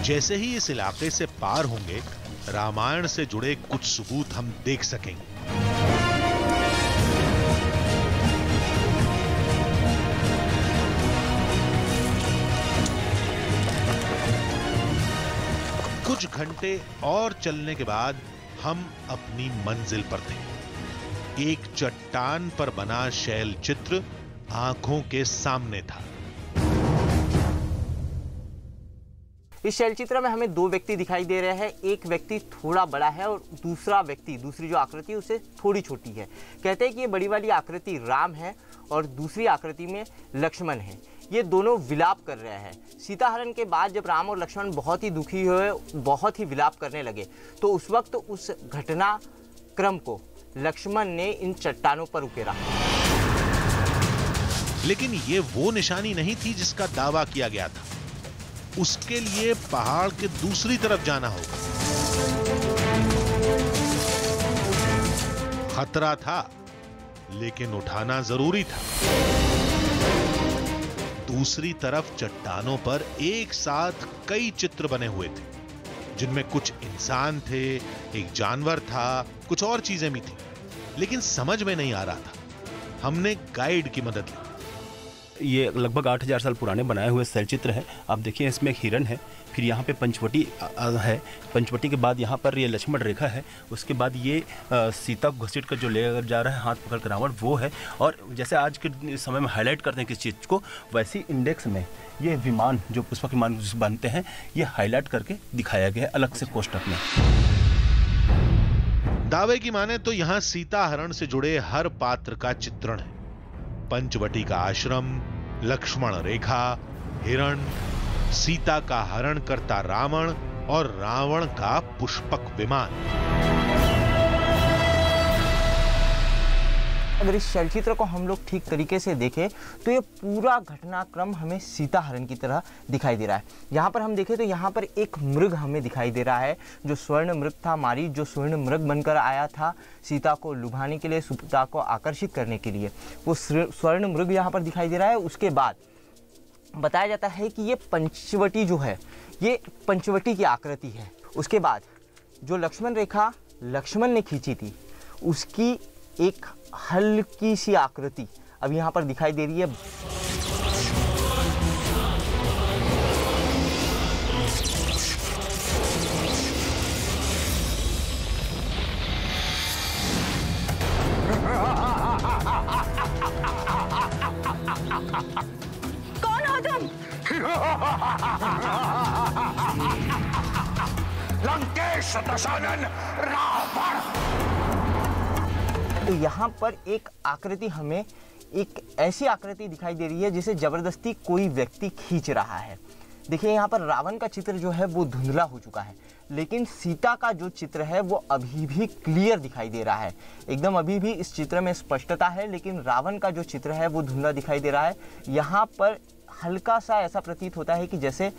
जैसे ही इस इलाके से पार होंगे, रामायण से जुड़े कुछ सबूत हम देख सकेंगे। कुछ घंटे और चलने के बाद हम अपनी मंजिल पर थे। एक चट्टान पर बना शैल चित्र आंखों के सामने था। इस शैल चित्र में हमें दो व्यक्ति दिखाई दे रहे हैं। एक व्यक्ति थोड़ा बड़ा है और दूसरा व्यक्ति, दूसरी जो आकृति है उससे थोड़ी छोटी है। कहते हैं कि ये बड़ी वाली आकृति राम है और दूसरी आकृति में लक्ष्मण है। ये दोनों विलाप कर रहे हैं। सीता हरण के बाद जब राम और लक्ष्मण बहुत ही दुखी हुए, बहुत ही विलाप करने लगे, तो उस वक्त उस घटनाक्रम को लक्ष्मण ने इन चट्टानों पर उकेरा। लेकिन ये वो निशानी नहीं थी जिसका दावा किया गया था। उसके लिए पहाड़ के दूसरी तरफ जाना होगा। खतरा था, लेकिन उठाना जरूरी था। दूसरी तरफ चट्टानों पर एक साथ कई चित्र बने हुए थे, जिनमें कुछ इंसान थे, एक जानवर था, कुछ और चीजें भी थी, लेकिन समझ में नहीं आ रहा था। हमने गाइड की मदद ली। ये लगभग 8000 साल पुराने बनाए हुए शैल चित्र है। आप देखिए, इसमें एक हिरण है, फिर यहाँ पे पंचवटी है, पंचवटी के बाद यहाँ पर ये लक्ष्मण रेखा है, उसके बाद ये सीता को घसीट कर जो ले जा रहा है हाथ पकड़ कर रावण, वो है। और जैसे आज के समय में हाईलाइट करते हैं किसी चीज़ को, वैसे इंडेक्स में ये विमान जो पुष्पक विमान बनते हैं, ये हाईलाइट करके दिखाया गया है अलग से कोष्टक में। दावे की माने तो यहाँ सीता हरण से जुड़े हर पात्र का चित्रण है। पंचवटी का आश्रम, लक्ष्मण रेखा, हिरण, सीता का हरण करता रावण और रावण का पुष्पक विमान। अगर इस शैल चित्र को हम लोग ठीक तरीके से देखें तो ये पूरा घटनाक्रम हमें सीता हरण की तरह दिखाई दे रहा है। यहाँ पर हम देखें तो यहाँ पर एक मृग हमें दिखाई दे रहा है, जो स्वर्ण मृग था, मारी जो स्वर्ण मृग बनकर आया था सीता को लुभाने के लिए, सीता को आकर्षित करने के लिए, वो स्वर्ण मृग यहाँ पर दिखाई दे रहा है। उसके बाद बताया जाता है कि ये पंचवटी जो है, ये पंचवटी की आकृति है। उसके बाद जो लक्ष्मण रेखा लक्ष्मण ने खींची थी, उसकी एक हल्की सी आकृति अब यहाँ पर दिखाई दे रही है। कौन हो तुम? लंकेश दशानन रावण। तो यहाँ पर एक आकृति, हमें एक ऐसी आकृति दिखाई दे रही है जिसे जबरदस्ती कोई व्यक्ति खींच रहा है। देखिए, यहाँ पर रावण का चित्र जो है वो धुंधला हो चुका है, लेकिन सीता का जो चित्र है वो अभी भी क्लियर दिखाई दे रहा है। एकदम अभी भी इस चित्र में स्पष्टता है, लेकिन रावण का जो चित्र है वो धुंधला दिखाई दे रहा है। यहाँ पर हल्का सा ऐसा प्रतीत होता है कि जैसे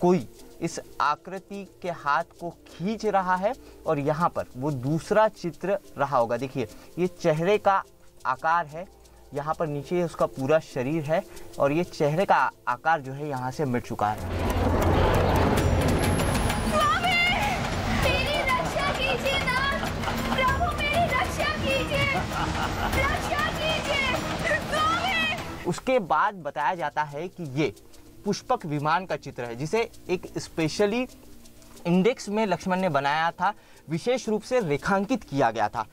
कोई इस आकृति के हाथ को खींच रहा है और यहाँ पर वो दूसरा चित्र रहा होगा। देखिए, ये चेहरे का आकार है, यहाँ पर नीचे उसका पूरा शरीर है और ये चेहरे का आकार जो है यहाँ से मिट चुका है। स्वामी, मेरी रक्षा कीजिए ना, प्रभु मेरी रक्षा कीजिए, रक्षा कीजिए स्वामी। उसके बाद बताया जाता है कि ये पुष्पक विमान का चित्र है, जिसे एक स्पेशली इंडेक्स में लक्ष्मण ने बनाया था, विशेष रूप से रेखांकित किया गया था।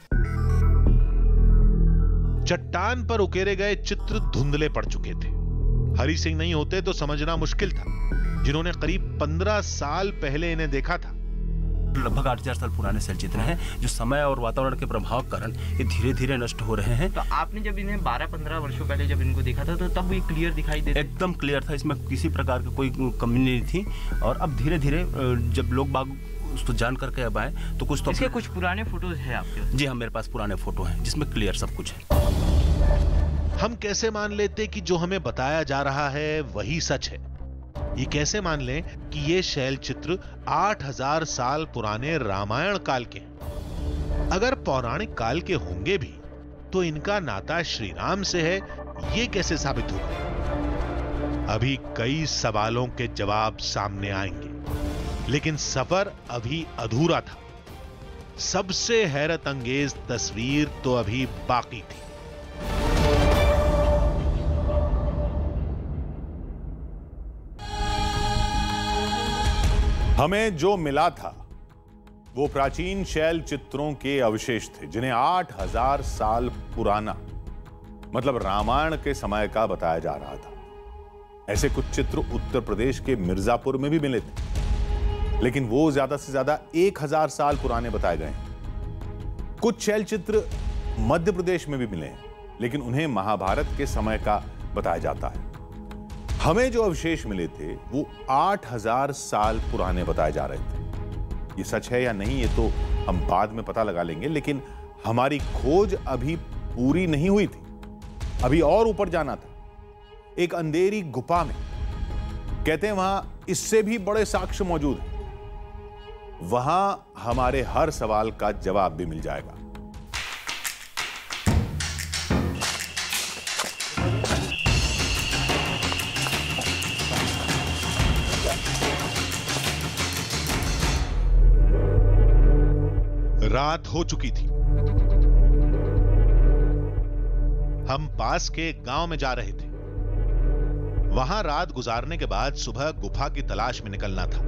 चट्टान पर उकेरे गए चित्र धुंधले पड़ चुके थे। हरि सिंह नहीं होते तो समझना मुश्किल था, जिन्होंने करीब 15 साल पहले इन्हें देखा था। लगभग 8000 साल पुराने शैल चित्र हैं, जो समय और वातावरण के प्रभाव के कारण ये धीरे धीरे नष्ट हो रहे हैं। तो आपने जब इन्हें 12-15 वर्षों पहले जब इनको देखा था, तो तब ये क्लियर दिखाई दे, एकदम क्लियर था, इसमें किसी प्रकार की कोई कमी नहीं थी। और अब धीरे धीरे जब लोग बाग उसको जान करके अब आए, तो कुछ तो इसके कुछ पुराने फोटोज हैं आपके? जी हाँ, मेरे पास पुराने फोटो हैं जिसमें क्लियर सब कुछ है। हम कैसे मान लेते कि जो हमें बताया जा रहा है वही सच है? ये कैसे मान लें कि ये शैल चित्र 8000 साल पुराने रामायण काल के हैं? अगर पौराणिक काल के होंगे भी, तो इनका नाता श्री राम से है, ये कैसे साबित होगा? अभी कई सवालों के जवाब सामने आएंगे। लेकिन सफर अभी अधूरा था। सबसे हैरत अंगेज तस्वीर तो अभी बाकी थी। हमें जो मिला था वो प्राचीन शैल चित्रों के अवशेष थे, जिन्हें 8000 साल पुराना मतलब रामायण के समय का बताया जा रहा था। ऐसे कुछ चित्र उत्तर प्रदेश के मिर्जापुर में भी मिले थे, लेकिन वो ज्यादा से ज्यादा 1000 साल पुराने बताए गए हैं। कुछ शैल चित्र मध्य प्रदेश में भी मिले हैं, लेकिन उन्हें महाभारत के समय का बताया जाता है। हमें जो अवशेष मिले थे वो 8000 साल पुराने बताए जा रहे थे। ये सच है या नहीं ये तो हम बाद में पता लगा लेंगे, लेकिन हमारी खोज अभी पूरी नहीं हुई थी। अभी और ऊपर जाना था, एक अंधेरी गुफा में। कहते हैं वहां इससे भी बड़े साक्ष्य मौजूद हैं। वहां हमारे हर सवाल का जवाब भी मिल जाएगा। रात हो चुकी थी। हम पास के एक गांव में जा रहे थे। वहां रात गुजारने के बाद सुबह गुफा की तलाश में निकलना था,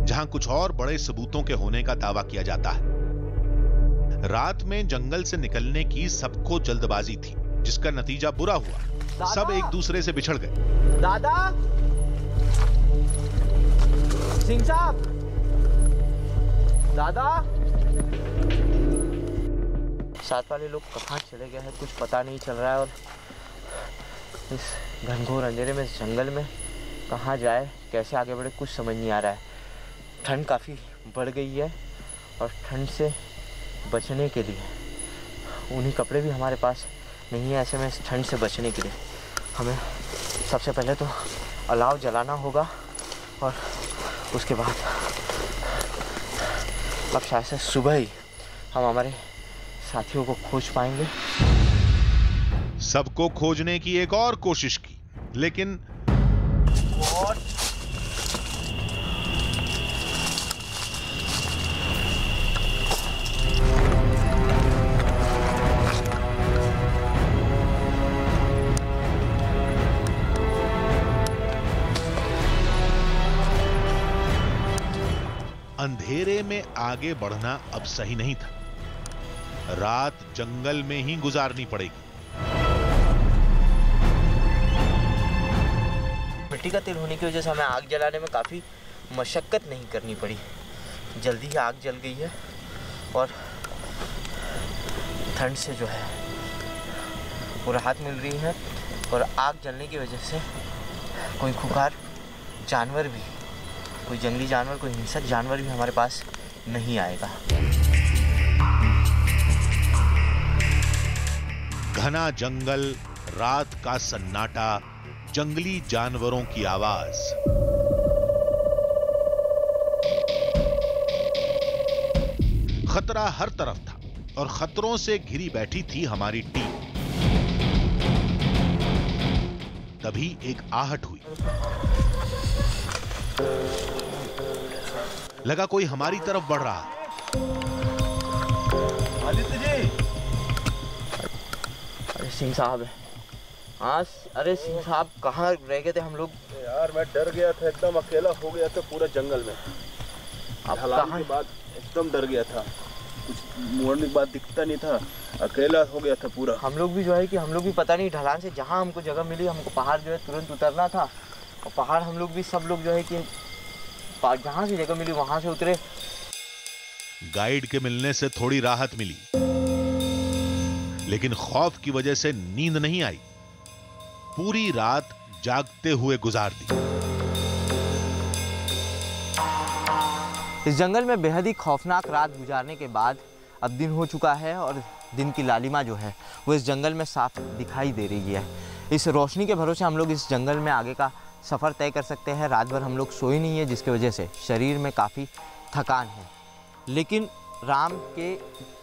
जहां कुछ और बड़े सबूतों के होने का दावा किया जाता है। रात में जंगल से निकलने की सबको जल्दबाजी थी, जिसका नतीजा बुरा हुआ। सब एक दूसरे से बिछड़ गए। दादा, सिंह साहब, दादा, साथ वाले लोग कहाँ चले गए हैं कुछ पता नहीं चल रहा है, और इस घनघोर अंधेरे में, इस जंगल में कहाँ जाए, कैसे आगे बढ़े, कुछ समझ नहीं आ रहा है। ठंड काफ़ी बढ़ गई है और ठंड से बचने के लिए ऊनी कपड़े भी हमारे पास नहीं है। ऐसे में इस ठंड से बचने के लिए हमें सबसे पहले तो अलाव जलाना होगा, और उसके बाद अब शायद से सुबह ही हम हमारे साथियों को खोज पाएंगे। सबको खोजने की एक और कोशिश की, लेकिन अंधेरे में आगे बढ़ना अब सही नहीं था। रात जंगल में ही गुजारनी पड़ेगी। मिट्टी का तेल होने की वजह से हमें आग जलाने में काफ़ी मशक्कत नहीं करनी पड़ी। जल्दी ही आग जल गई है, और ठंड से जो है वो राहत मिल रही है। और आग जलने की वजह से कोई खुखार जानवर भी, कोई जंगली जानवर, कोई हिंसक जानवर भी हमारे पास नहीं आएगा। घना जंगल, रात का सन्नाटा, जंगली जानवरों की आवाज। खतरा हर तरफ था और खतरों से घिरी बैठी थी हमारी टीम। तभी एक आहट हुई। लगा कोई हमारी तरफ बढ़ रहा है। आदित्य जी, अरे सिंह साहब है। हाँ, अरे सिंह साहब कहाँ रह गए थे हम लोग? यार मैं डर गया था, एकदम अकेला हो गया था पूरा जंगल में। अब ढलान के बाद एकदम डर गया था, कुछ मोड़ने के बाद दिखता नहीं था, अकेला हो गया था पूरा। हम लोग भी जो है कि हम लोग भी पता नहीं, ढलान से जहाँ हमको जगह मिली, हमको पहाड़ जो है तुरंत उतरना था। और पहाड़ हम लोग भी, सब लोग जो है कि जहाँ से जगह मिली वहाँ से उतरे। गाइड के मिलने से थोड़ी राहत मिली, लेकिन खौफ की वजह से नींद नहीं आई। पूरी रात जागते हुए गुजार दी। इस जंगल में बेहद ही खौफनाक रात गुजारने के बाद अब दिन हो चुका है, और दिन की लालिमा जो है वो इस जंगल में साफ दिखाई दे रही है। इस रोशनी के भरोसे हम लोग इस जंगल में आगे का सफ़र तय कर सकते हैं। रात भर हम लोग सोए नहीं है, जिसकी वजह से शरीर में काफ़ी थकान है। लेकिन राम के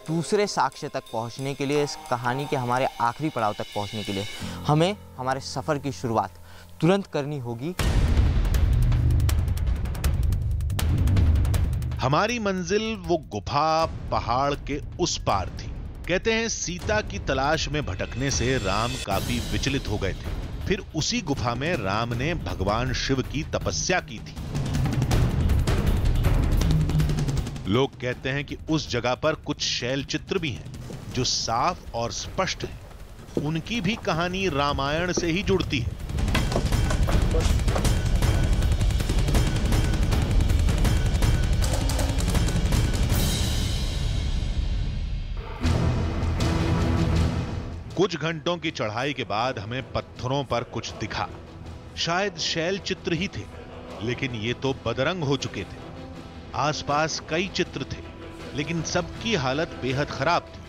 दूसरे साक्ष्य तक पहुंचने के लिए, इस कहानी के हमारे आखिरी पड़ाव तक पहुंचने के लिए हमें हमारे सफ़र की शुरुआत तुरंत करनी होगी। हमारी मंजिल वो गुफा पहाड़ के उस पार थी। कहते हैं सीता की तलाश में भटकने से राम काफी विचलित हो गए थे। फिर उसी गुफा में राम ने भगवान शिव की तपस्या की थी। लोग कहते हैं कि उस जगह पर कुछ शैल चित्र भी हैं जो साफ और स्पष्ट हैं। उनकी भी कहानी रामायण से ही जुड़ती है। कुछ घंटों की चढ़ाई के बाद हमें पत्थरों पर कुछ दिखा। शायद शैल चित्र ही थे, लेकिन ये तो बदरंग हो चुके थे। आसपास कई चित्र थे, लेकिन सबकी हालत बेहद खराब थी।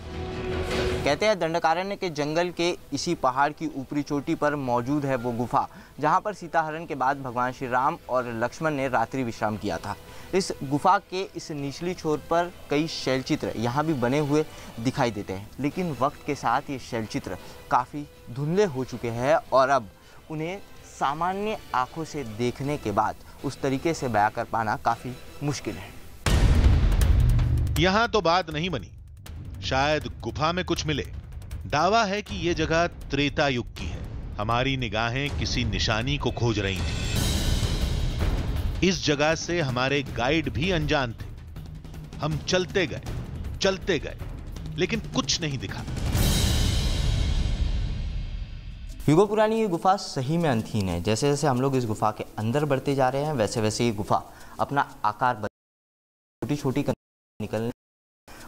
कहते हैं दंडकारण्य के जंगल के इसी पहाड़ की ऊपरी चोटी पर मौजूद है वो गुफा, जहां पर सीता हरण के बाद भगवान श्री राम और लक्ष्मण ने रात्रि विश्राम किया था। इस गुफा के इस निचली छोर पर कई शैलचित्र यहाँ भी बने हुए दिखाई देते हैं, लेकिन वक्त के साथ ये शैलचित्र काफ़ी धुंधले हो चुके हैं और अब उन्हें सामान्य आंखों से देखने के बाद उस तरीके से बयां कर पाना काफ़ी मुश्किल है। यहां तो बात नहीं बनी, शायद गुफा में कुछ मिले। दावा है कि यह जगह त्रेता युग की है। हमारी निगाहें किसी निशानी को खोज रही थी। इस जगह से हमारे गाइड भी अनजान थे। हम चलते गए, लेकिन कुछ नहीं दिखा। युगों पुरानी ये गुफा सही में अंतहीन है। जैसे जैसे हम लोग इस गुफा के अंदर बढ़ते जा रहे हैं, वैसे वैसे ये गुफा अपना आकार छोटी छोटी निकलने,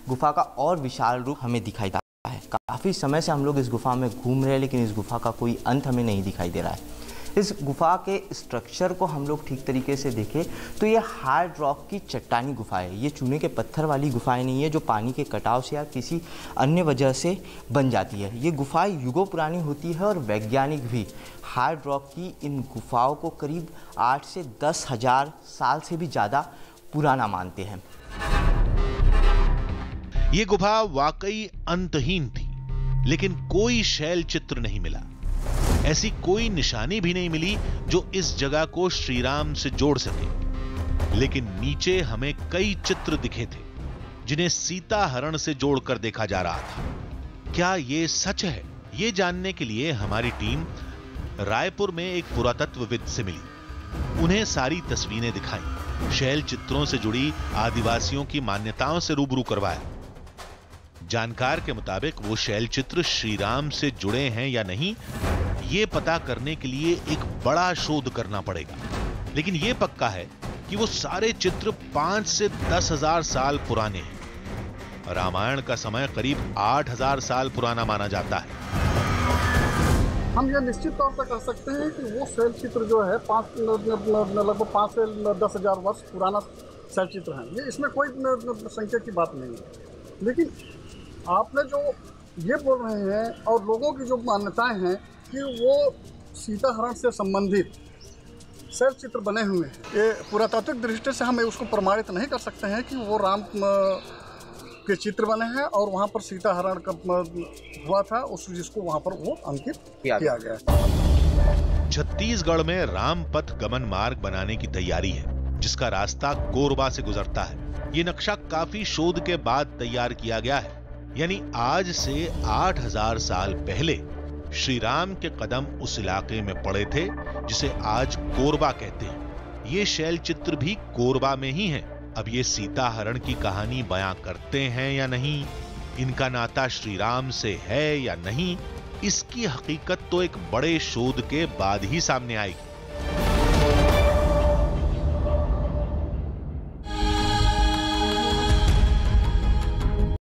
गुफा का और विशाल रूप हमें दिखाई देता है। काफ़ी समय से हम लोग इस गुफा में घूम रहे हैं, लेकिन इस गुफा का कोई अंत हमें नहीं दिखाई दे रहा है। इस गुफा के स्ट्रक्चर को हम लोग ठीक तरीके से देखें तो ये हार्ड रॉक की चट्टानी गुफा है। ये चूने के पत्थर वाली गुफाएं नहीं है जो पानी के कटाव से या किसी अन्य वजह से बन जाती है। ये गुफाएं युगों पुरानी होती है और वैज्ञानिक भी हार्ड रॉक की इन गुफाओं को करीब 8 से 10 हजार साल से भी ज़्यादा पुराना मानते हैं। ये गुफा वाकई अंतहीन थी, लेकिन कोई शैल चित्र नहीं मिला। ऐसी कोई निशानी भी नहीं मिली जो इस जगह को श्री राम से जोड़ सके। लेकिन नीचे हमें कई चित्र दिखे थे जिन्हें सीता हरण से जोड़कर देखा जा रहा था। क्या ये सच है? ये जानने के लिए हमारी टीम रायपुर में एक पुरातत्वविद से मिली। उन्हें सारी तस्वीरें दिखाई, शैल चित्रों से जुड़ी आदिवासियों की मान्यताओं से रूबरू करवाया। जानकार के मुताबिक वो शैल चित्र श्री राम से जुड़े हैं या नहीं, ये पता करने के लिए एक बड़ा शोध करना पड़ेगा। लेकिन ये पक्का है कि वो सारे चित्र 5 से 10 हजार साल पुराने हैं। रामायण का समय करीब 8,000 साल पुराना माना जाता है। हम ये निश्चित तौर पर कह सकते हैं कि वो शैल चित्र जो है लगभग 5 से 10 हजार वर्ष पुराना शैल चित्र है। ये इसमें कोई संख्या की बात नहीं है। लेकिन आपने जो ये बोल रहे हैं और लोगों की जो मान्यताएं हैं कि वो सीता हरण से संबंधित शैल चित्र बने हुए हैं, ये पुरातात्विक दृष्टि से हम उसको प्रमाणित नहीं कर सकते हैं कि वो राम के चित्र बने हैं और वहाँ पर सीता हरण का हुआ था, उस जिसको वहाँ पर वो अंकित किया गया। छत्तीसगढ़ में राम पथ गमन मार्ग बनाने की तैयारी है, जिसका रास्ता कोरबा से गुजरता है। ये नक्शा काफी शोध के बाद तैयार किया गया है। यानी आज से 8,000 साल पहले श्री राम के कदम उस इलाके में पड़े थे जिसे आज कोरबा कहते हैं। ये शैल चित्र भी कोरबा में ही हैं। अब ये सीता हरण की कहानी बयां करते हैं या नहीं, इनका नाता श्री राम से है या नहीं, इसकी हकीकत तो एक बड़े शोध के बाद ही सामने आएगी।